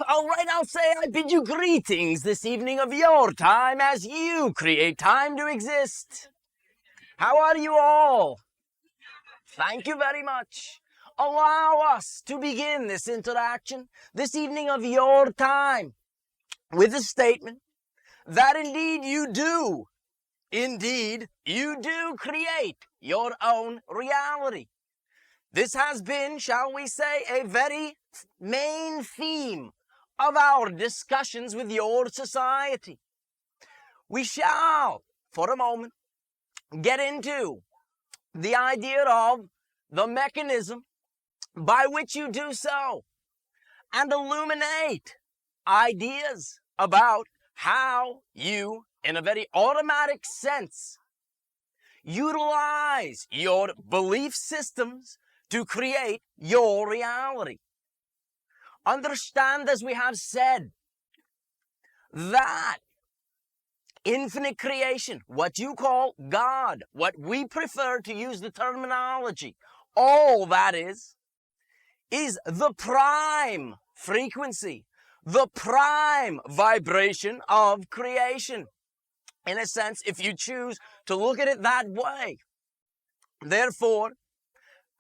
All right, I'll say I bid you greetings this evening of your time as you create time to exist. How are you all? Thank you very much. Allow us to begin this interaction this evening of your time with a statement that indeed you do create your own reality. This has been, shall we say, a very main theme of our discussions with your society. We shall, for a moment, get into the idea of the mechanism by which you do so and illuminate ideas about how you, in a very automatic sense, utilize your belief systems to create your reality. Understand, as we have said, that infinite creation, what you call God, what we prefer to use the terminology, all that is the prime frequency, the prime vibration of creation. In a sense, if you choose to look at it that way. Therefore,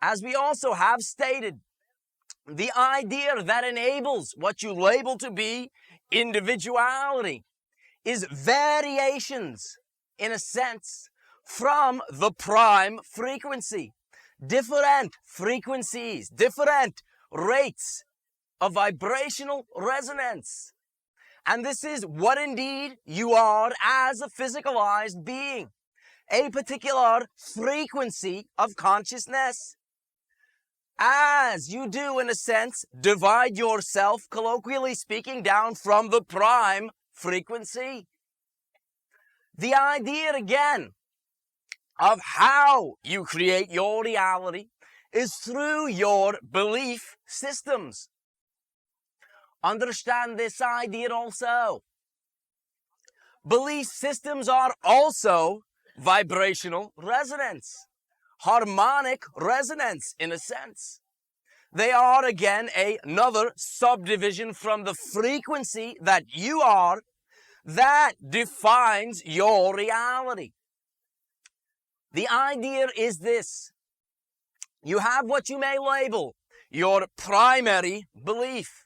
as we also have stated, the idea that enables what you label to be individuality is variations, in a sense, from the prime frequency. Different frequencies, different rates of vibrational resonance. And this is what indeed you are as a physicalized being, a particular frequency of consciousness. As you do, in a sense, divide yourself, colloquially speaking, down from the prime frequency. The idea, again, of how you create your reality is through your belief systems. Understand this idea also. Belief systems are also vibrational resonance, harmonic resonance, in a sense. They are, again, another subdivision from the frequency that you are that defines your reality. The idea is this. You have what you may label your primary belief.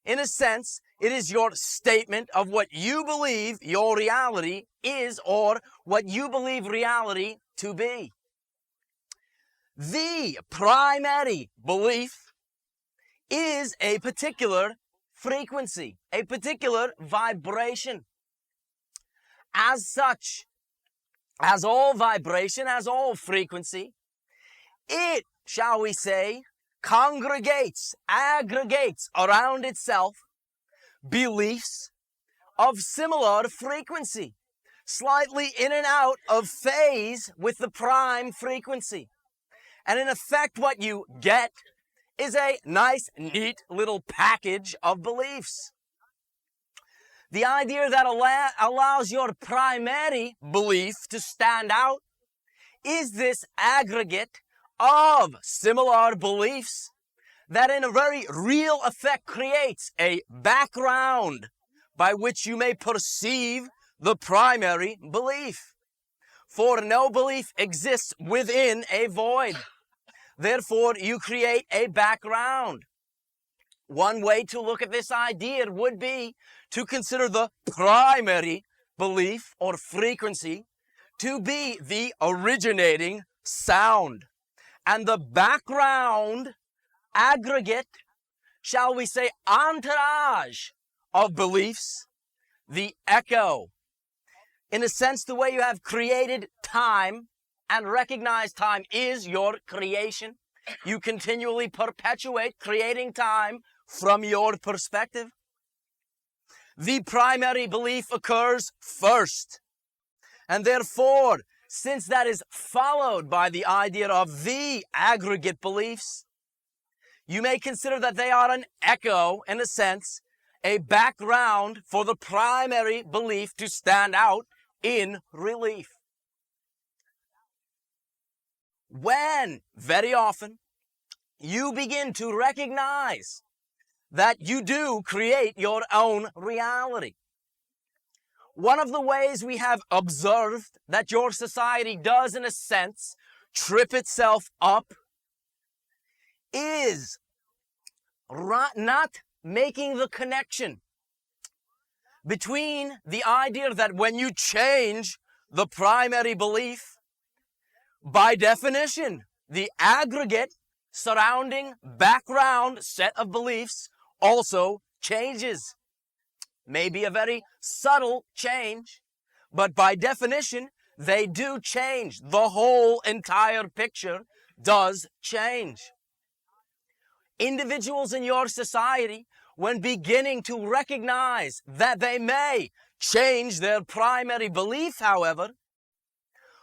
In a sense, it is your statement of what you believe your reality is, or what you believe reality to be. The primary belief is a particular frequency, a particular vibration. As such, as all vibration, as all frequency, it, shall we say, congregates, aggregates around itself beliefs of similar frequency, slightly in and out of phase with the prime frequency. And in effect, what you get is a nice, neat little package of beliefs. The idea that allows your primary belief to stand out is this aggregate of similar beliefs that in a very real effect creates a background by which you may perceive the primary belief. For no belief exists within a void. Therefore, you create a background. One way to look at this idea would be to consider the primary belief or frequency to be the originating sound. And the background aggregate, shall we say, entourage of beliefs, the echo. In a sense, the way you have created time and recognized time is your creation. You continually perpetuate creating time from your perspective. The primary belief occurs first. And therefore, since that is followed by the idea of the aggregate beliefs, you may consider that they are an echo, in a sense, a background for the primary belief to stand out in relief. When, very often, you begin to recognize that you do create your own reality. One of the ways we have observed that your society does, in a sense, trip itself up is not making the connection between the idea that when you change the primary belief, by definition, the aggregate surrounding background set of beliefs also changes. Maybe a very subtle change, but by definition, they do change. The whole entire picture does change. Individuals in your society, when beginning to recognize that they may change their primary belief, however,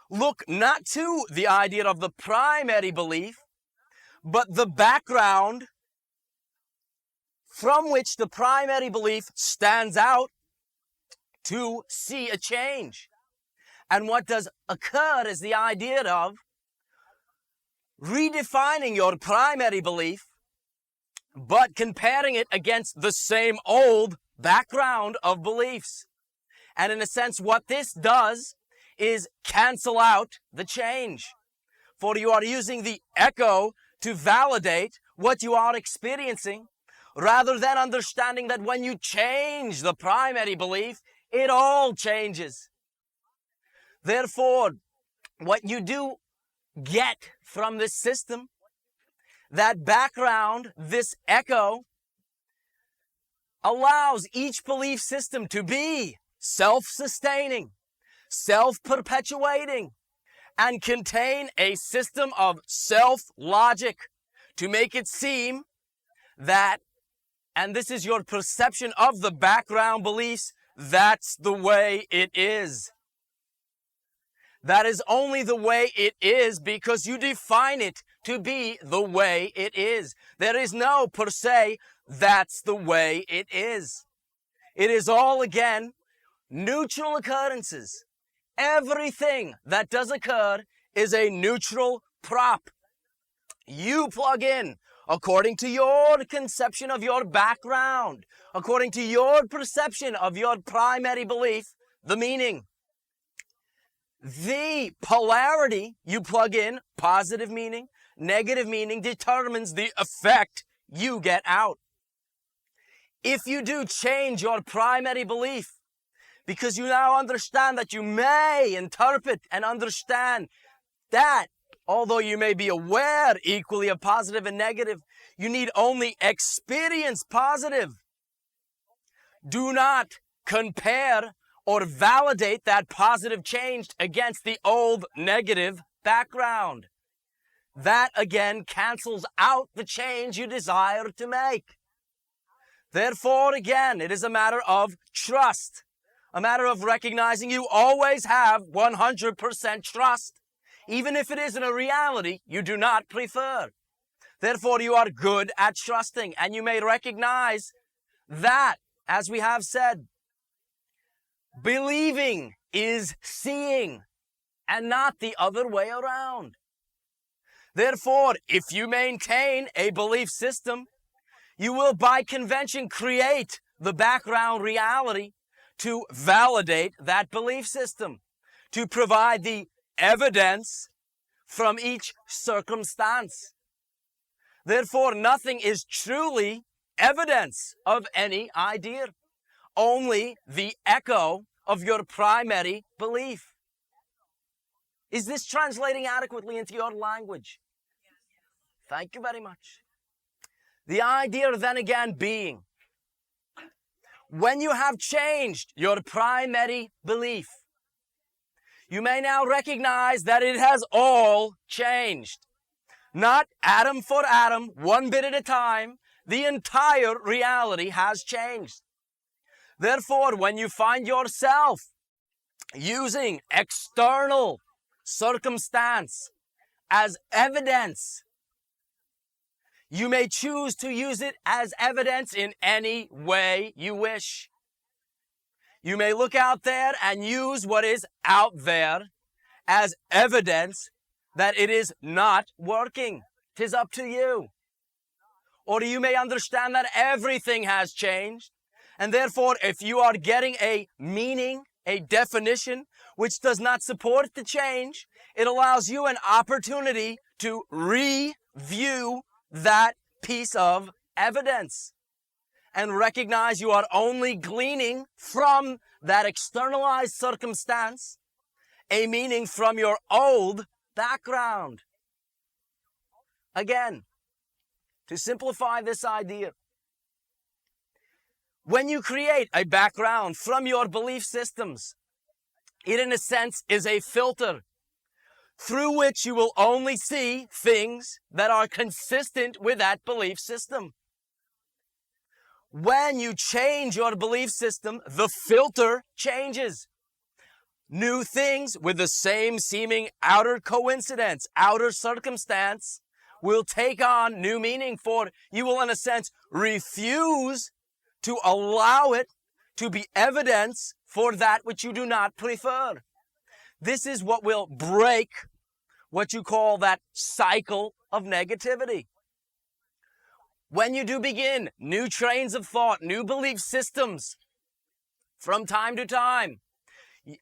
look not to the idea of the primary belief, but the background from which the primary belief stands out to see a change. And what does occur is the idea of redefining your primary belief, but comparing it against the same old background of beliefs. And in a sense, what this does is cancel out the change. For you are using the echo to validate what you are experiencing, rather than understanding that when you change the primary belief, it all changes. Therefore, what you do get from this system, that background, this echo, allows each belief system to be self-sustaining, self-perpetuating, and contain a system of self-logic to make it seem that, and this is your perception of the background beliefs, that's the way it is. That is only the way it is because you define it to be the way it is. There is no per se, that's the way it is. It is all, again, neutral occurrences. Everything that does occur is a neutral prop. You plug in according to your conception of your background, according to your perception of your primary belief, the meaning. The polarity you plug in, positive meaning, negative meaning, determines the effect you get out. If you do change your primary belief, because you now understand that you may interpret and understand that, although you may be aware equally of positive and negative, you need only experience positive. Do not compare or validate that positive change against the old negative background. That, again, cancels out the change you desire to make. Therefore, again, it is a matter of trust, a matter of recognizing you always have 100% trust, even if it isn't a reality you do not prefer. Therefore, you are good at trusting, and you may recognize that, as we have said, believing is seeing, and not the other way around. Therefore, if you maintain a belief system, you will by convention create the background reality to validate that belief system, to provide the evidence from each circumstance. Therefore, nothing is truly evidence of any idea, only the echo of your primary belief. Is this translating adequately into your language? Thank you very much. The idea then again being, when you have changed your primary belief, you may now recognize that it has all changed. Not atom for atom, one bit at a time, the entire reality has changed. Therefore, when you find yourself using external circumstance as evidence, you may choose to use it as evidence in any way you wish. You may look out there and use what is out there as evidence that it is not working. 'Tis up to you. Or you may understand that everything has changed. And therefore, if you are getting a meaning, a definition, which does not support the change, it allows you an opportunity to review that piece of evidence and recognize you are only gleaning from that externalized circumstance a meaning from your old background. Again, to simplify this idea, when you create a background from your belief systems, it in a sense is a filter through which you will only see things that are consistent with that belief system. When you change your belief system, the filter changes. New things with the same seeming outer coincidence, outer circumstance, will take on new meaning, for you will in a sense refuse to allow it to be evidence for that which you do not prefer. This is what will break what you call that cycle of negativity. When you do begin new trains of thought, new belief systems from time to time,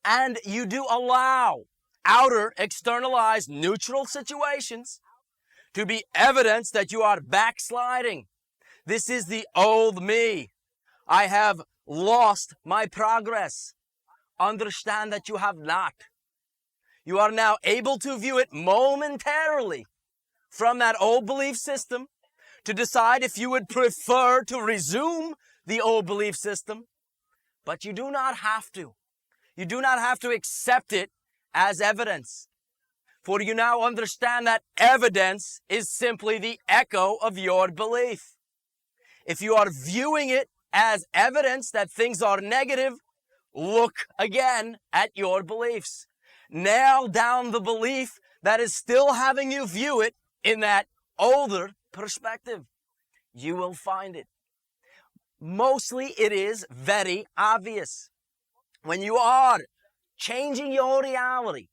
and you do allow outer, externalized, neutral situations to be evidence that you are backsliding. This is the old me. I have lost my progress. Understand that you have not. You are now able to view it momentarily from that old belief system to decide if you would prefer to resume the old belief system, but you do not have to. You do not have to accept it as evidence, for you now understand that evidence is simply the echo of your belief. If you are viewing it as evidence that things are negative, look again at your beliefs. Nail down the belief that is still having you view it in that older perspective. You will find it. Mostly it is very obvious. When you are changing your reality,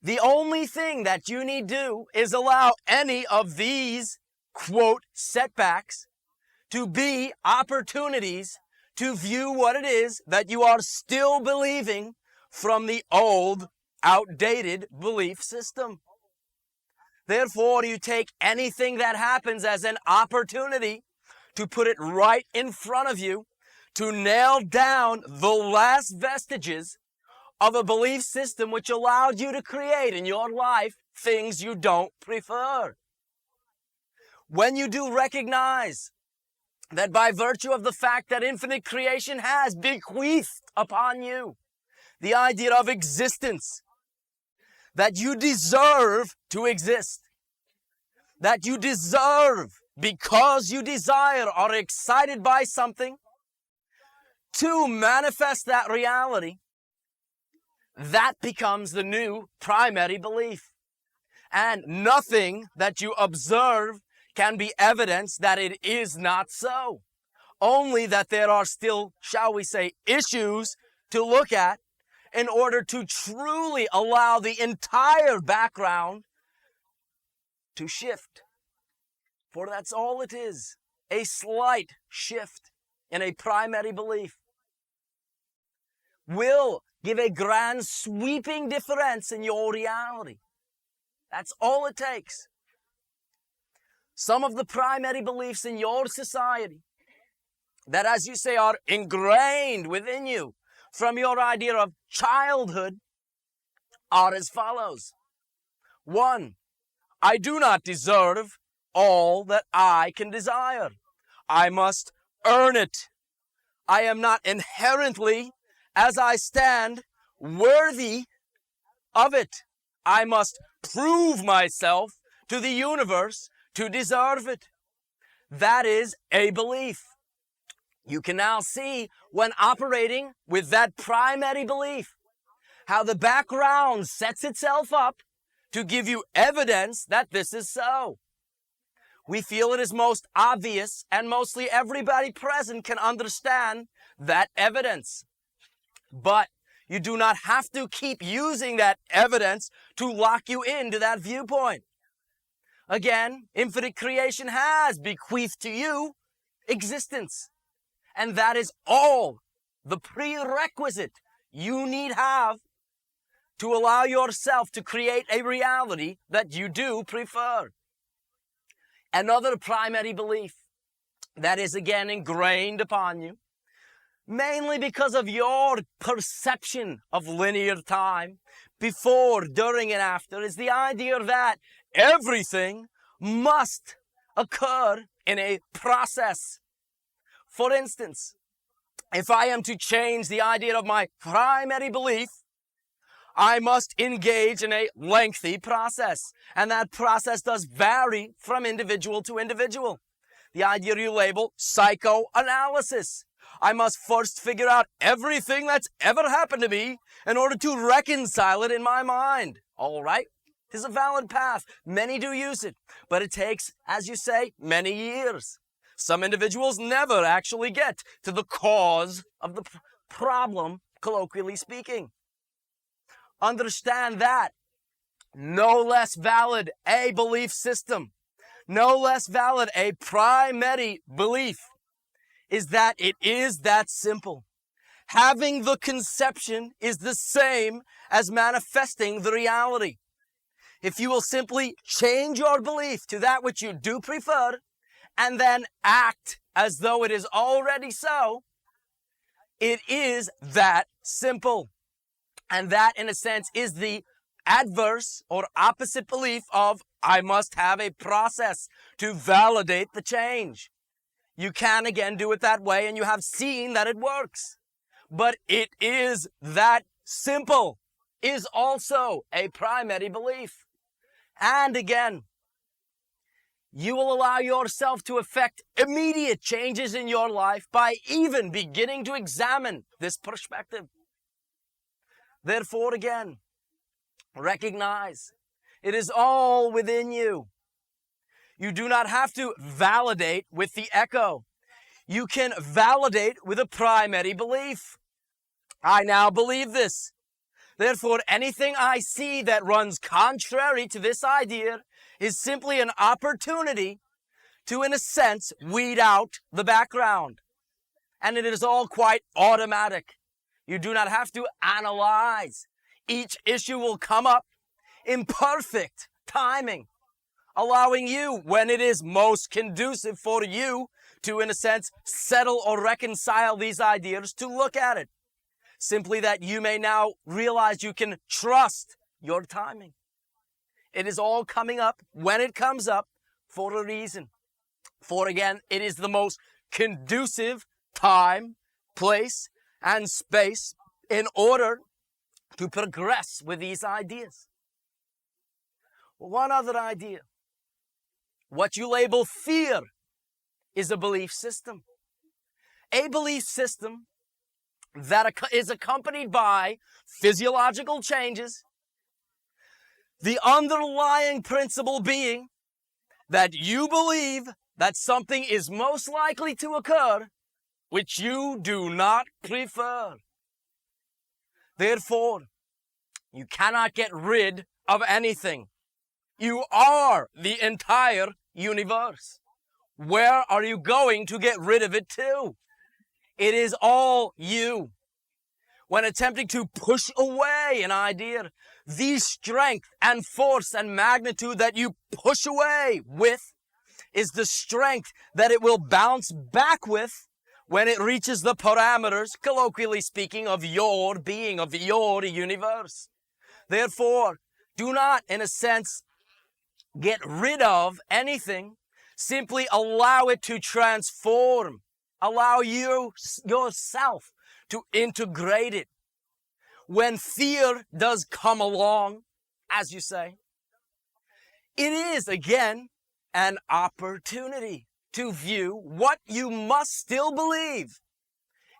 the only thing that you need to do is allow any of these, quote, setbacks to be opportunities to view what it is that you are still believing from the old, outdated belief system. Therefore, you take anything that happens as an opportunity to put it right in front of you, to nail down the last vestiges of a belief system which allowed you to create in your life things you don't prefer. When you do recognize that by virtue of the fact that infinite creation has bequeathed upon you the idea of existence, that you deserve to exist, that you deserve, because you desire or are excited by something, to manifest that reality, that becomes the new primary belief. And nothing that you observe can be evidence that it is not so. Only that there are still, shall we say, issues to look at in order to truly allow the entire background to shift. For that's all it is, a slight shift in a primary belief will give a grand sweeping difference in your reality. That's all it takes. Some of the primary beliefs in your society that, as you say, are ingrained within you from your idea of childhood are as follows. 1, I do not deserve all that I can desire. I must earn it. I am not inherently, as I stand, worthy of it. I must prove myself to the universe to deserve it. That is a belief. You can now see, when operating with that primary belief, how the background sets itself up to give you evidence that this is so. We feel it is most obvious, and mostly everybody present can understand that evidence. But you do not have to keep using that evidence to lock you into that viewpoint. again, infinite creation has bequeathed to you existence. And that is all the prerequisite you need have to allow yourself to create a reality that you do prefer. Another primary belief that is again ingrained upon you, mainly because of your perception of linear time, before, during, and after, is the idea that everything must occur in a process. For instance, if I am to change the idea of my primary belief, I must engage in a lengthy process, and that process does vary from individual to individual. The idea you label psychoanalysis. I must first figure out everything that's ever happened to me in order to reconcile it in my mind. All right, it is a valid path. Many do use it, but it takes, as you say, many years. Some individuals never actually get to the cause of the problem, colloquially speaking. Understand that no less valid a belief system, no less valid a primary belief, is that it is that simple. Having the conception is the same as manifesting the reality. If you will simply change your belief to that which you do prefer, and then act as though it is already so, it is that simple. And that, in a sense, is the adverse or opposite belief of I must have a process to validate the change. You can, again, do it that way, and you have seen that it works. But it is that simple, is also a primary belief. And again, you will allow yourself to effect immediate changes in your life by even beginning to examine this perspective. Therefore, again, recognize it is all within you. You do not have to validate with the echo. You can validate with a primary belief. I now believe this. Therefore, anything I see that runs contrary to this idea is simply an opportunity to, in a sense, weed out the background. And it is all quite automatic. You do not have to analyze. Each issue will come up in perfect timing, allowing you, when it is most conducive for you, to, in a sense, settle or reconcile these ideas, to look at it. Simply that you may now realize you can trust your timing. It is all coming up when it comes up for a reason. For again, it is the most conducive time, place, and space in order to progress with these ideas. One other idea. What you label fear is a belief system. A belief system that is accompanied by physiological changes, the underlying principle being that you believe that something is most likely to occur which you do not prefer. Therefore, you cannot get rid of anything. You are the entire universe. Where are you going to get rid of it to? It is all you. When attempting to push away an idea, the strength and force and magnitude that you push away with is the strength that it will bounce back with when it reaches the parameters, colloquially speaking, of your being, of your universe. Therefore, do not, in a sense, get rid of anything. Simply allow it to transform. Allow you yourself to integrate it. When fear does come along, as you say, it is, again, an opportunity to view what you must still believe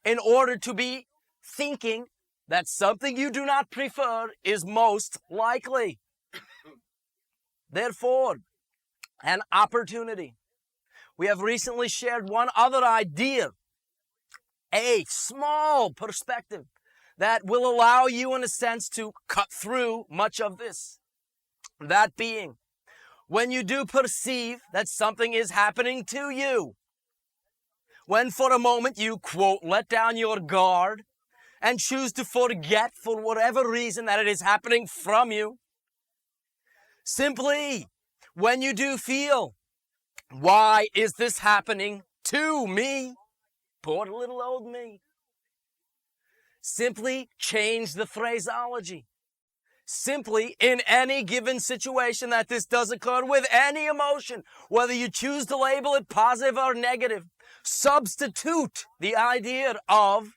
in order to be thinking that something you do not prefer is most likely. Therefore, an opportunity. We have recently shared one other idea, a small perspective that will allow you, in a sense, to cut through much of this. That being, when you do perceive that something is happening to you, when for a moment you, quote, let down your guard and choose to forget for whatever reason that it is happening from you, simply when you do feel, why is this happening to me? Poor little old me. Simply change the phraseology. Simply, in any given situation that this does occur with any emotion, whether you choose to label it positive or negative, substitute the idea of,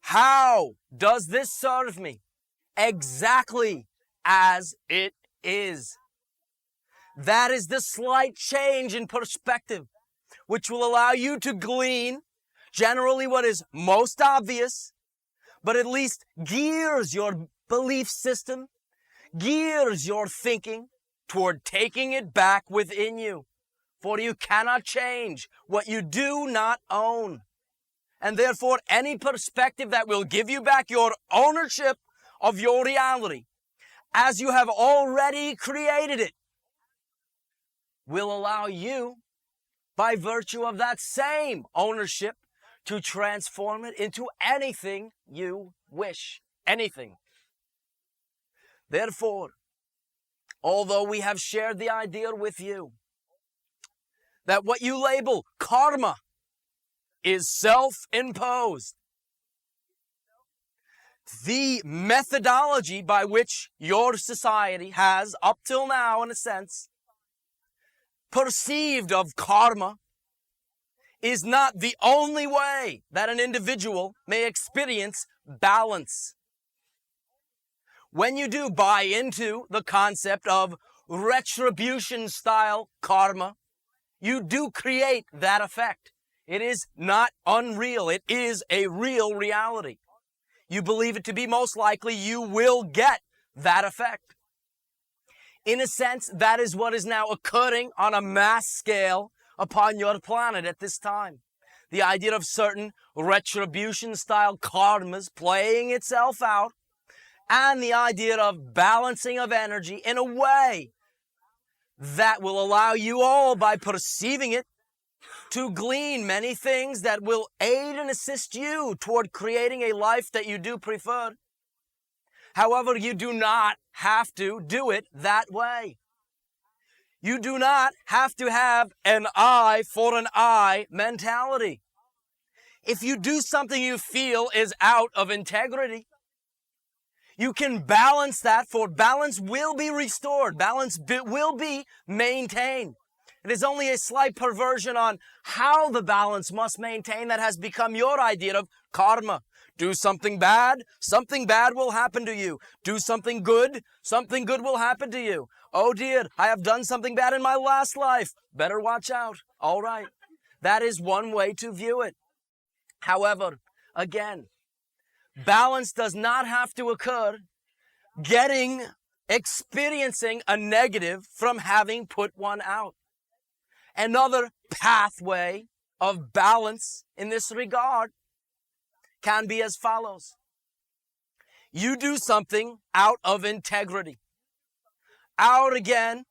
how does this serve me? Exactly as it is. That is the slight change in perspective, which will allow you to glean generally what is most obvious, but at least gears your belief system, gears your thinking toward taking it back within you. For you cannot change what you do not own. And therefore, any perspective that will give you back your ownership of your reality, as you have already created it, will allow you, by virtue of that same ownership, to transform it into anything you wish. Anything. Therefore, although we have shared the idea with you that what you label karma is self-imposed, the methodology by which your society has, up till now in a sense, perceived of karma is not the only way that an individual may experience balance. When you do buy into the concept of retribution-style karma, you do create that effect. It is not unreal. It is a real reality. You believe it to be most likely you will get that effect. In a sense, that is what is now occurring on a mass scale upon your planet at this time. The idea of certain retribution-style karmas playing itself out, and the idea of balancing of energy in a way that will allow you all, by perceiving it, to glean many things that will aid and assist you toward creating a life that you do prefer. However, you do not have to do it that way. You do not have to have an eye for an eye mentality. If you do something you feel is out of integrity, you can balance that, for balance will be restored. Balance will be maintained. It is only a slight perversion on how the balance must maintain that has become your idea of karma. Do something bad will happen to you. Do something good will happen to you. Oh dear, I have done something bad in my last life. Better watch out. All right. That is one way to view it. However, again, balance does not have to occur experiencing a negative from having put one out. Another pathway of balance in this regard can be as follows. You do something out of integrity. Out again,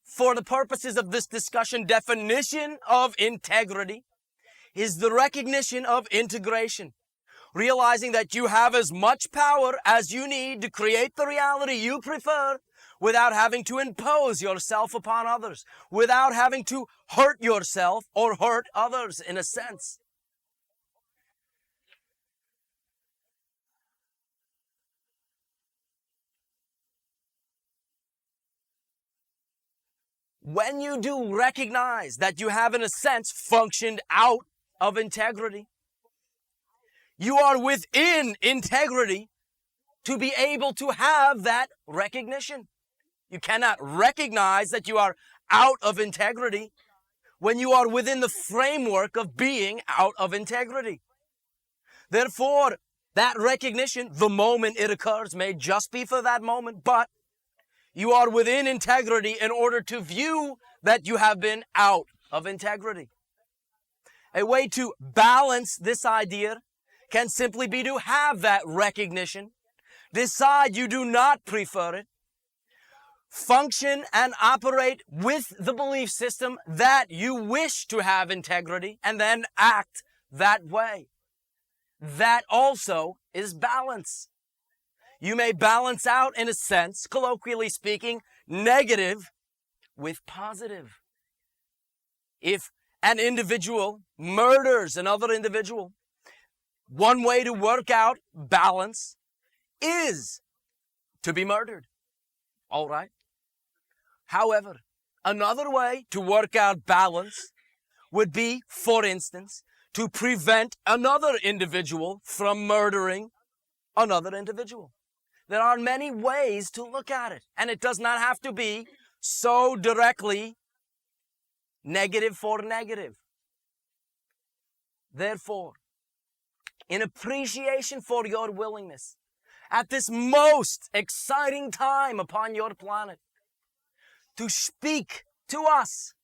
for the purposes of this discussion, definition of integrity is the recognition of integration. Realizing that you have as much power as you need to create the reality you prefer without having to impose yourself upon others, without having to hurt yourself or hurt others in a sense. When you do recognize that you have, in a sense, functioned out of integrity, you are within integrity to be able to have that recognition. You cannot recognize that you are out of integrity when you are within the framework of being out of integrity. Therefore, that recognition, the moment it occurs, may just be for that moment, but you are within integrity in order to view that you have been out of integrity. A way to balance this idea can simply be to have that recognition, decide you do not prefer it, function and operate with the belief system that you wish to have integrity, and then act that way. That also is balance. You may balance out, in a sense, colloquially speaking, negative with positive. If an individual murders another individual, one way to work out balance is to be murdered. All right? However, another way to work out balance would be, for instance, to prevent another individual from murdering another individual. There are many ways to look at it, and it does not have to be so directly negative for negative. Therefore, in appreciation for your willingness, at this most exciting time upon your planet, to speak to us,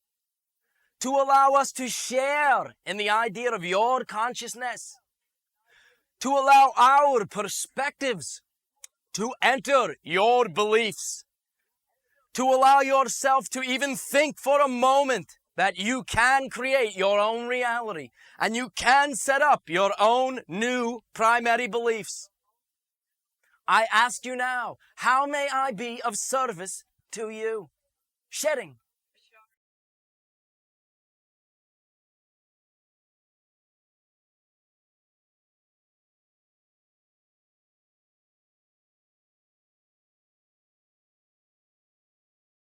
to allow us to share in the idea of your consciousness, to allow our perspectives to enter your beliefs, to allow yourself to even think for a moment that you can create your own reality and you can set up your own new primary beliefs. I ask you now, how may I be of service to you? Shedding.